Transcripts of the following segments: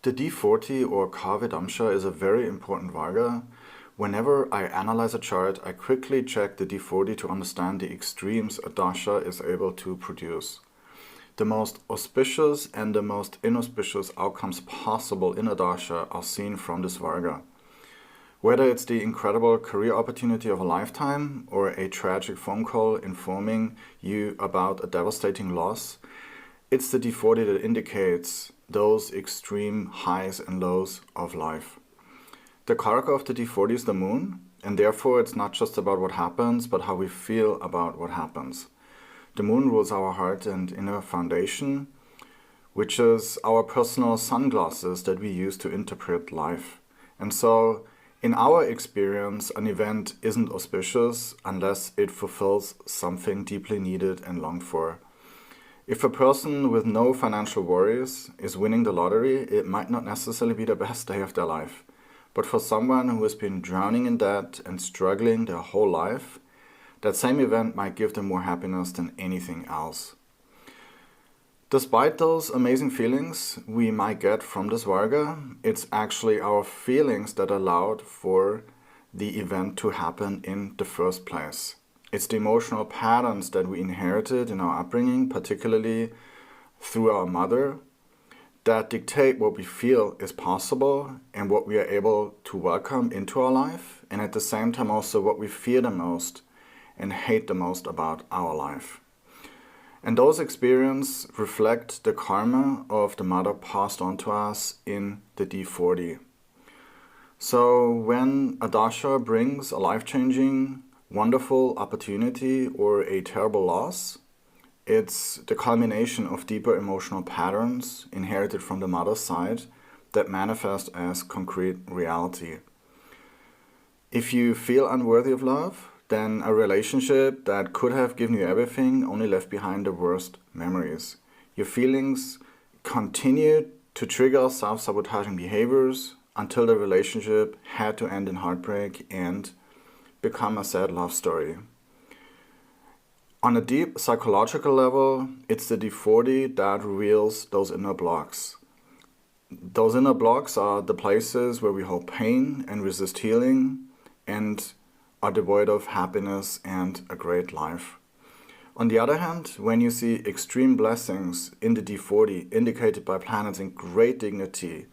The D40 or Kave-Damsha is a very important Varga. Whenever I analyze a chart, I quickly check the D40 to understand the extremes a dasha is able to produce. The most auspicious and the most inauspicious outcomes possible in a dasha are seen from this Varga. Whether it's the incredible career opportunity of a lifetime or a tragic phone call informing you about a devastating loss, it's the D40 that indicates those extreme highs and lows of life. The karaka of the D40 is the moon, and therefore it's not just about what happens, but how we feel about what happens. The moon rules our heart and inner foundation, which is our personal sunglasses that we use to interpret life. And so, in our experience, an event isn't auspicious unless it fulfills something deeply needed and longed for. If a person with no financial worries is winning the lottery, it might not necessarily be the best day of their life. But for someone who has been drowning in debt and struggling their whole life, that same event might give them more happiness than anything else. Despite those amazing feelings we might get from this Varga, it's actually our feelings that allowed for the event to happen in the first place. It's the emotional patterns that we inherited in our upbringing, particularly through our mother, that dictate what we feel is possible and what we are able to welcome into our life, and at the same time also what we fear the most and hate the most about our life. And those experiences reflect the karma of the mother passed on to us in the D40. So when a dasha brings a life-changing, wonderful opportunity or a terrible loss, it's the culmination of deeper emotional patterns inherited from the mother's side that manifest as concrete reality. If you feel unworthy of love, then a relationship that could have given you everything only left behind the worst memories. Your feelings continue to trigger self-sabotaging behaviors until the relationship had to end in heartbreak and become a sad love story. On a deep psychological level, it's the D40 that reveals those inner blocks. Those inner blocks are the places where we hold pain and resist healing and are devoid of happiness and a great life. On the other hand, when you see extreme blessings in the D40 indicated by planets in great dignity,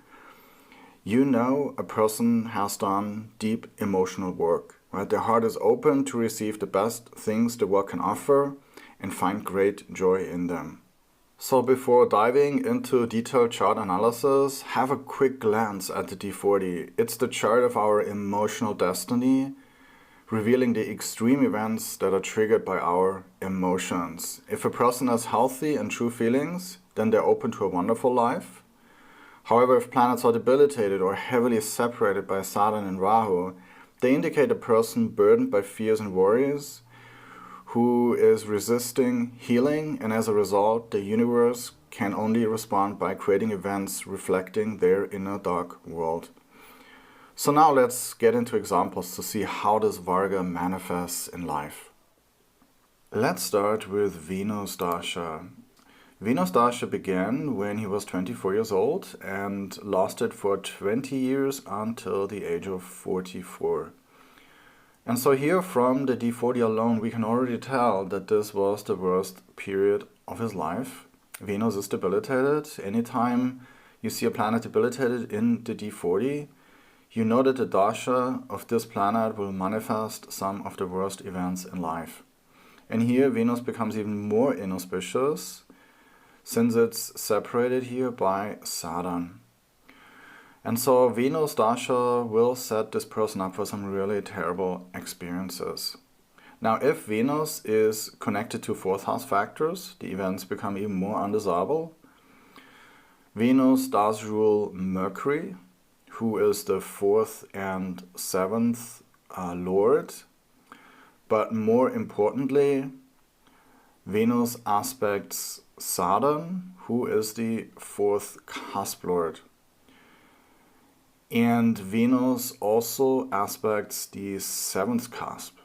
you know a person has done deep emotional work. Right? Their heart is open to receive the best things the world can offer and find great joy in them. So before diving into detailed chart analysis, have a quick glance at the D40. It's the chart of our emotional destiny, revealing the extreme events that are triggered by our emotions. If a person has healthy and true feelings, then they're open to a wonderful life. However, if planets are debilitated or heavily separated by Saturn and Rahu, they indicate a person burdened by fears and worries, who is resisting healing, and as a result, the universe can only respond by creating events reflecting their inner dark world. So now let's get into examples to see how this Varga manifests in life. Let's start with Venus Dasha. Venus Dasha began when he was 24 years old and lasted for 20 years until the age of 44. And so here from the D40 alone, we can already tell that this was the worst period of his life. Venus is debilitated. Anytime you see a planet debilitated in the D40, you know that the dasha of this planet will manifest some of the worst events in life. And here Venus becomes even more inauspicious, since it's separated here by Saturn. And so Venus Dasha will set this person up for some really terrible experiences. Now if Venus is connected to fourth house factors, the events become even more undesirable. Venus does rule Mercury, who is the fourth and seventh lord. But more importantly, Venus aspects Saturn, who is the fourth cusp lord. And Venus also aspects the seventh cusp,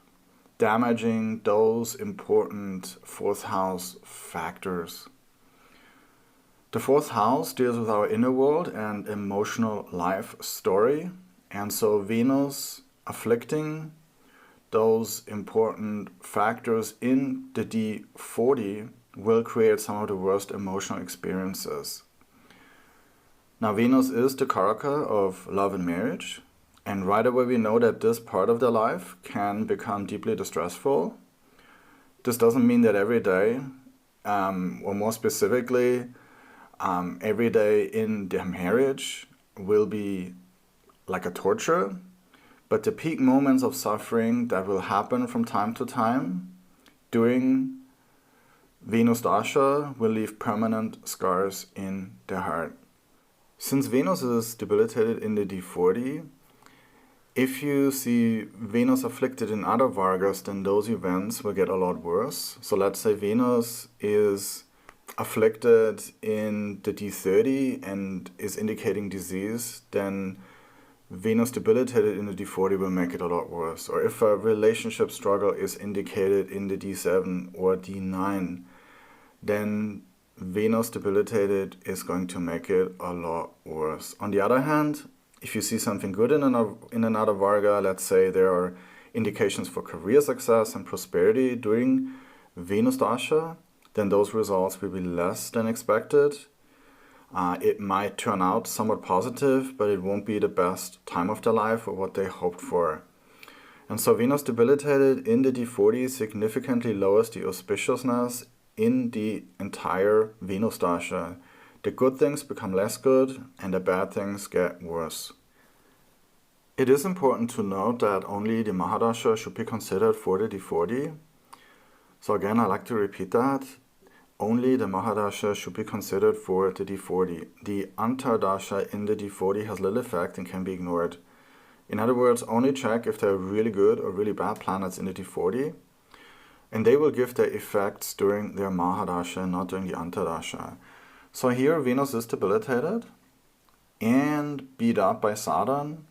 damaging those important fourth house factors. The fourth house deals with our inner world and emotional life story. And so Venus afflicting those important factors in the D40 will create some of the worst emotional experiences. Now Venus is the karaka of love and marriage, and right away we know that this part of their life can become deeply distressful. This doesn't mean that every day, or more specifically, every day in their marriage will be like a torture, but the peak moments of suffering that will happen from time to time during Venus Dasha will leave permanent scars in their heart. Since Venus is debilitated in the D40, if you see Venus afflicted in other Vargas, then those events will get a lot worse. So let's say Venus is afflicted in the D30 and is indicating disease, then Venus debilitated in the D40 will make it a lot worse. Or if a relationship struggle is indicated in the D7 or D9, then Venus debilitated is going to make it a lot worse. On the other hand, if you see something good in another Varga, let's say there are indications for career success and prosperity during Venus Dasha, then those results will be less than expected. It might turn out somewhat positive, but it won't be the best time of their life or what they hoped for. And so Venus debilitated in the D40 significantly lowers the auspiciousness in the entire Venus Dasha. The good things become less good and the bad things get worse. It is important to note that only the Mahadasha should be considered for the D40. So again, I like to repeat that. Only the Mahadasha should be considered for the D40. The Antardasha in the D40 has little effect and can be ignored. In other words, only check if there are really good or really bad planets in the D40, and they will give their effects during their Mahadasha, not during the Antardasha. So here Venus is debilitated and beat up by Saturn,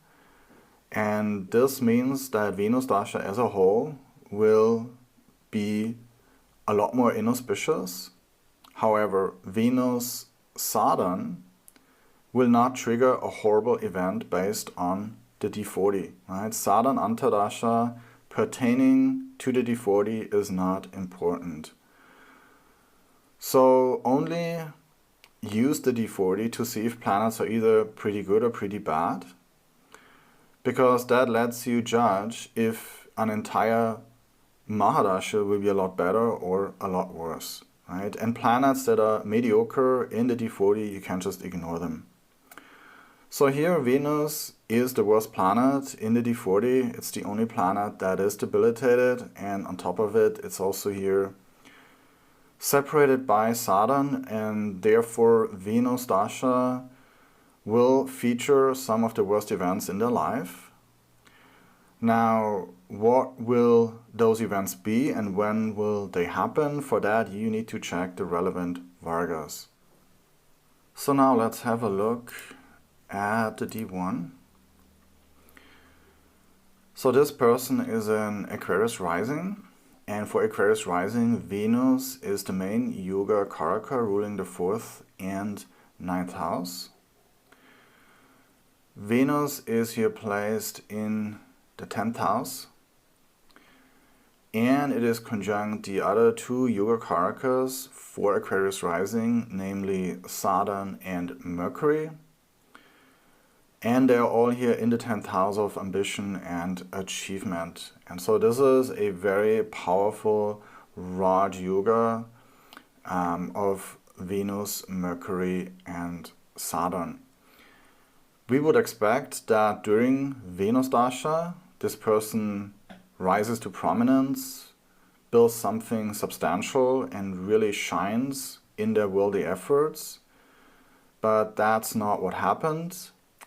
and this means that Venus Dasha as a whole will be a lot more inauspicious. However, Venus Saturn will not trigger a horrible event based on the D40. Right? Saturn Antardasha pertaining to the D40 is not important. So only use the D40 to see if planets are either pretty good or pretty bad, because that lets you judge if an entire Mahadasha will be a lot better or a lot worse. Right? And planets that are mediocre in the D40, you can just ignore them. So here Venus is the worst planet in the D40. It's the only planet that is debilitated, and on top of it, it's also here separated by Saturn, and therefore Venus Dasha will feature some of the worst events in their life. Now, what will those events be and when will they happen? For that, you need to check the relevant Vargas. So now let's have a look at the D1. So this person is an Aquarius rising, and for Aquarius rising, Venus is the main Yoga Karaka ruling the 4th and 9th house. Venus is here placed in the 10th house, and it is conjunct the other two Yoga Karakas for Aquarius rising, namely Saturn and Mercury. And they're all here in the 10th house of ambition and achievement. And so this is a very powerful Raj Yoga of Venus, Mercury, and Saturn. We would expect that during Venus Dasha, this person rises to prominence, builds something substantial, and really shines in their worldly efforts. But that's not what happened.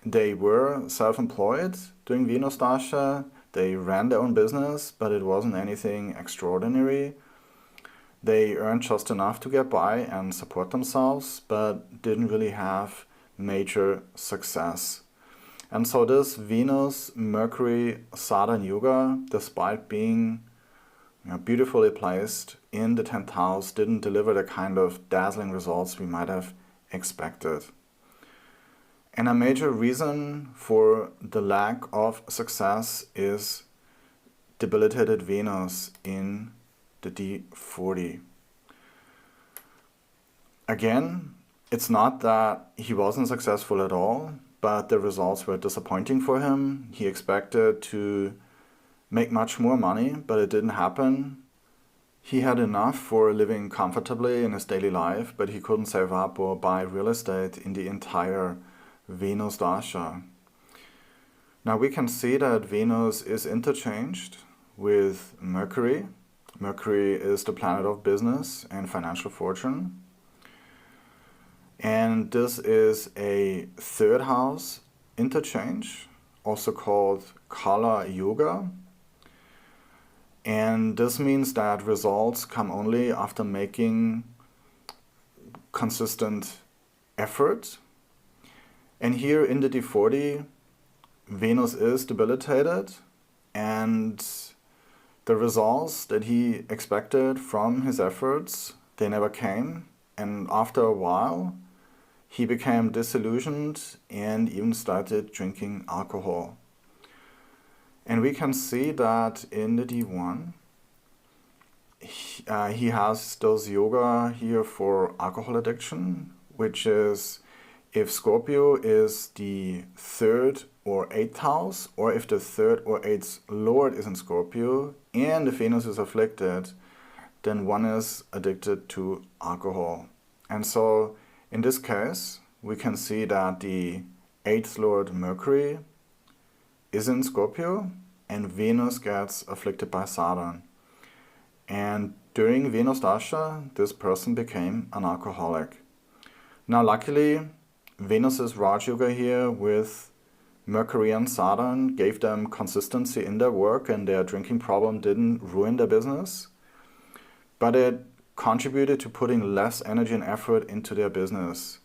They were self-employed during Venus Dasha. They ran their own business, but it wasn't anything extraordinary. They earned just enough to get by and support themselves, but didn't really have major success. And so this Venus, Mercury, Saturn Yoga, despite being beautifully placed in the 10th house, didn't deliver the kind of dazzling results we might have expected. And a major reason for the lack of success is debilitated Venus in the D40. Again, it's not that he wasn't successful at all, but the results were disappointing for him. He expected to make much more money, but it didn't happen. He had enough for living comfortably in his daily life, but he couldn't save up or buy real estate in the entire Venus Dasha. Now we can see that Venus is interchanged with Mercury. Mercury is the planet of business and financial fortune. And this is a third house interchange, also called Kala Yoga. And this means that results come only after making consistent effort. And here in the D40, Venus is debilitated, and the results that he expected from his efforts, they never came. And after a while, he became disillusioned and even started drinking alcohol. And we can see that in the D1, he has those yoga here for alcohol addiction, which is if Scorpio is the third or eighth house, or if the third or eighth lord is in Scorpio and if Venus is afflicted, then one is addicted to alcohol. And so in this case, we can see that the eighth lord Mercury is in Scorpio and Venus gets afflicted by Saturn. And during Venus Dasha, this person became an alcoholic. Now luckily, Venus's Raj Yoga here with Mercury and Saturn gave them consistency in their work, and their drinking problem didn't ruin their business. But it contributed to putting less energy and effort into their business.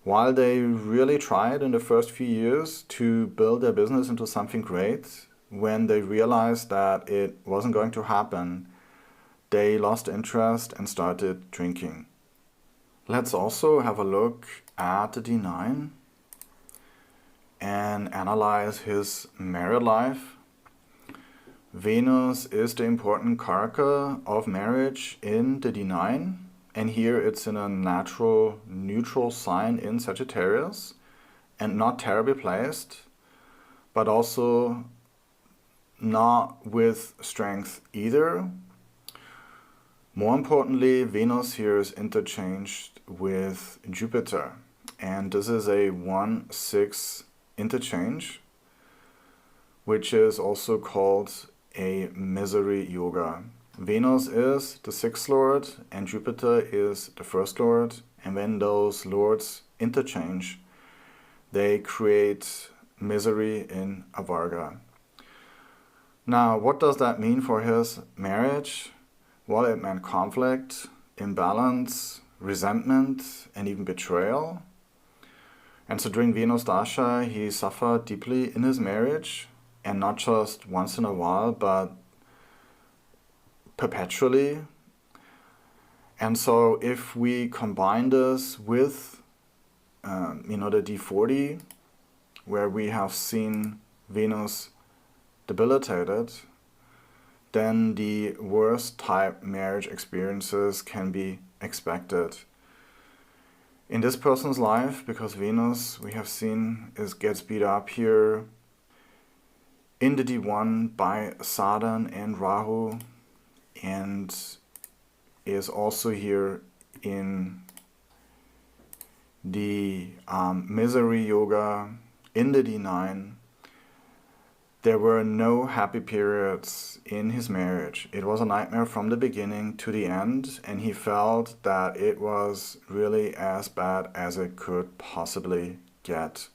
While they really tried in the first few years to build their business into something great, when they realized that it wasn't going to happen, they lost interest and started drinking. Let's also have a look at the D9 and analyze his married life. Venus is the important karaka of marriage in the D9, and here it's in a natural neutral sign in Sagittarius and not terribly placed, but also not with strength either. More importantly, Venus here is interchanged with Jupiter, and this is a 1-6 interchange, which is also called a misery yoga. Venus is the sixth lord and Jupiter is the first lord, and when those lords interchange, they create misery in a Varga. Now, what does that mean for his marriage? Well, it meant conflict, imbalance, resentment, and even betrayal. And so during Venus Dasha, he suffered deeply in his marriage, and not just once in a while, but perpetually. And so if we combine this with, the D40, where we have seen Venus debilitated, then the worst type marriage experiences can be expected. In this person's life, because Venus, we have seen, gets beat up here in the D1 by Saturn and Rahu, and is also here in the misery yoga in the D9. There were no happy periods in his marriage. It was a nightmare from the beginning to the end, and he felt that it was really as bad as it could possibly get.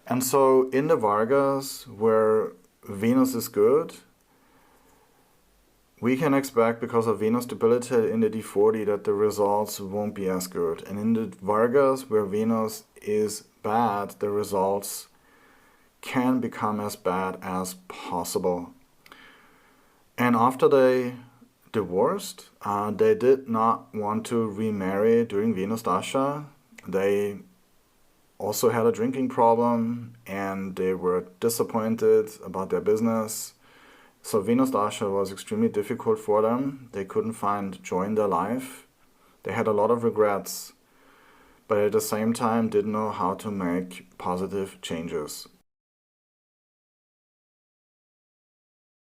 And so in the Vargas, where Venus is good, we can expect, because of Venus debilitated in the D40, that the results won't be as good. And in the Vargas, where Venus is bad, the results can become as bad as possible. And after they divorced. They did not want to remarry during Venus Dasha. They also had a drinking problem and they were disappointed about their business. So Venus Dasha was extremely difficult for them. They couldn't find joy in their life. They had a lot of regrets, but at the same time didn't know how to make positive changes.